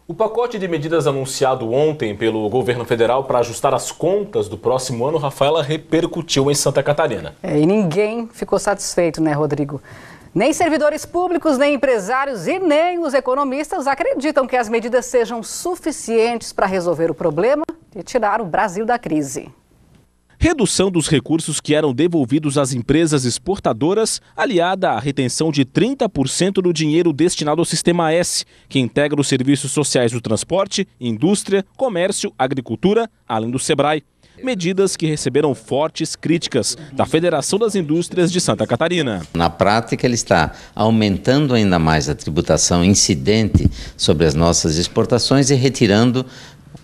O pacote de medidas anunciado ontem pelo governo federal para ajustar as contas do próximo ano, Rafaela, repercutiu em Santa Catarina. E ninguém ficou satisfeito, né, Rodrigo? Nem servidores públicos, nem empresários e nem os economistas acreditam que as medidas sejam suficientes para resolver o problema e tirar o Brasil da crise. Redução dos recursos que eram devolvidos às empresas exportadoras, aliada à retenção de 30% do dinheiro destinado ao Sistema S, que integra os serviços sociais do transporte, indústria, comércio, agricultura, além do Sebrae. Medidas que receberam fortes críticas da Federação das Indústrias de Santa Catarina. Na prática, ele está aumentando ainda mais a tributação incidente sobre as nossas exportações e retirando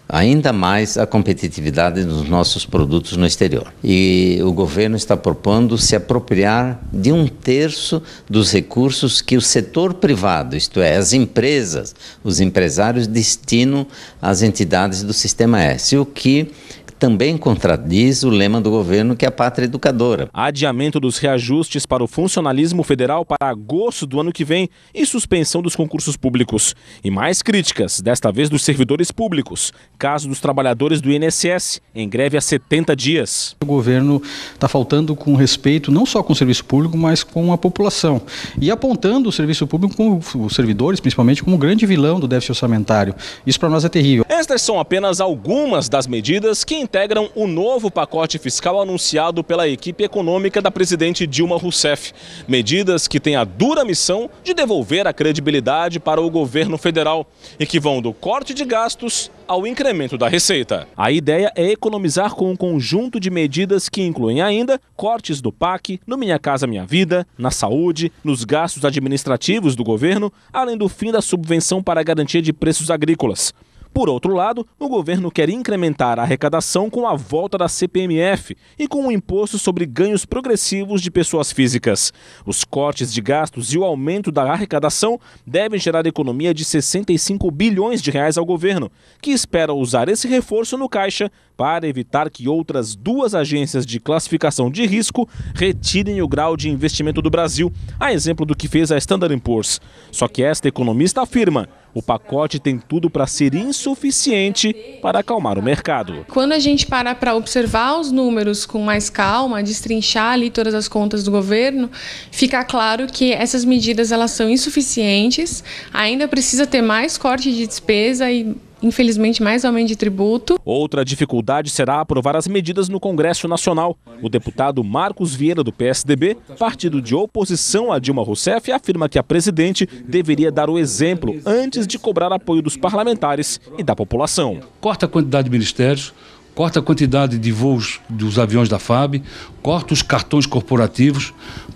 ainda mais a competitividade dos nossos produtos no exterior. E o governo está propondo se apropriar de 1/3 dos recursos que o setor privado, isto é, as empresas, os empresários, destinam às entidades do Sistema S, o que também contradiz o lema do governo, que é a pátria educadora. Adiamento dos reajustes para o funcionalismo federal para agosto do ano que vem e suspensão dos concursos públicos. E mais críticas, desta vez dos servidores públicos. Caso dos trabalhadores do INSS, em greve há 70 dias. O governo está faltando com respeito não só com o serviço público, mas com a população. E apontando o serviço público, como os servidores, principalmente, como grande vilão do déficit orçamentário. Isso para nós é terrível. Estas são apenas algumas das medidas que integram o novo pacote fiscal anunciado pela equipe econômica da presidente Dilma Rousseff. Medidas que têm a dura missão de devolver a credibilidade para o governo federal e que vão do corte de gastos ao incremento da receita. A ideia é economizar com um conjunto de medidas que incluem ainda cortes do PAC, no Minha Casa Minha Vida, na saúde, nos gastos administrativos do governo, além do fim da subvenção para a garantia de preços agrícolas. Por outro lado, o governo quer incrementar a arrecadação com a volta da CPMF e com o imposto sobre ganhos progressivos de pessoas físicas. Os cortes de gastos e o aumento da arrecadação devem gerar economia de 65 bilhões de reais ao governo, que espera usar esse reforço no caixa para evitar que outras 2 agências de classificação de risco retirem o grau de investimento do Brasil, a exemplo do que fez a Standard & Poor's. Só que esta economista afirma: o pacote tem tudo para ser insuficiente para acalmar o mercado. Quando a gente para observar os números com mais calma, destrinchar ali todas as contas do governo, fica claro que essas medidas elas são insuficientes, ainda precisa ter mais corte de despesa e, infelizmente, mais aumento de tributo. Outra dificuldade será aprovar as medidas no Congresso Nacional. O deputado Marcos Vieira, do PSDB, partido de oposição a Dilma Rousseff, afirma que a presidente deveria dar o exemplo antes de cobrar apoio dos parlamentares e da população. Corta a quantidade de ministérios, corta a quantidade de voos dos aviões da FAB, corta os cartões corporativos,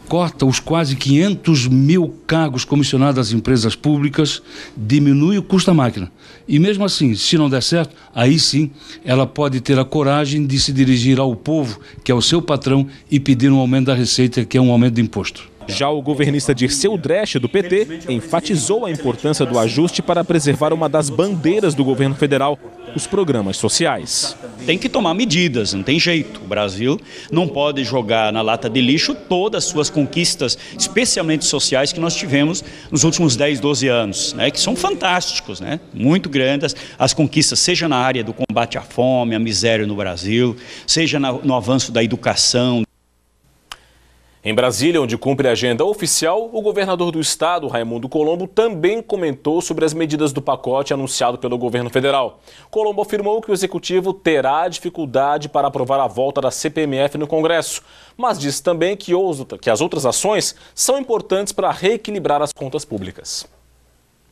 corta os quase 500 mil cargos comissionados às empresas públicas, diminui o custo da máquina. E mesmo assim, se não der certo, aí sim ela pode ter a coragem de se dirigir ao povo, que é o seu patrão, e pedir um aumento da receita, que é um aumento de imposto. Já o governista Dirceu Dresch, do PT, enfatizou a importância do ajuste para preservar uma das bandeiras do governo federal, os programas sociais. Tem que tomar medidas, não tem jeito. O Brasil não pode jogar na lata de lixo todas as suas conquistas, especialmente sociais, que nós tivemos nos últimos 10, 12 anos, né, que são fantásticos, né, muito grandes. As conquistas, seja na área do combate à fome, à miséria no Brasil, seja no avanço da educação. Em Brasília, onde cumpre a agenda oficial, o governador do estado, Raimundo Colombo, também comentou sobre as medidas do pacote anunciado pelo governo federal. Colombo afirmou que o executivo terá dificuldade para aprovar a volta da CPMF no Congresso, mas disse também que as outras ações são importantes para reequilibrar as contas públicas.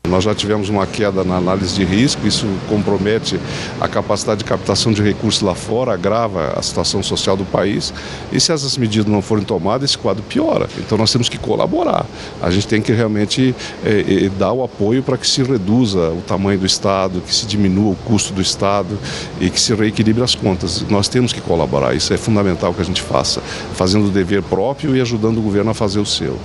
Nós já tivemos uma queda na análise de risco, isso compromete a capacidade de captação de recursos lá fora, agrava a situação social do país. E se essas medidas não forem tomadas, esse quadro piora. Então nós temos que colaborar. A gente tem que realmente dar o apoio para que se reduza o tamanho do Estado, que se diminua o custo do Estado e que se reequilibre as contas. Nós temos que colaborar, isso é fundamental que a gente faça, fazendo o dever próprio e ajudando o governo a fazer o seu.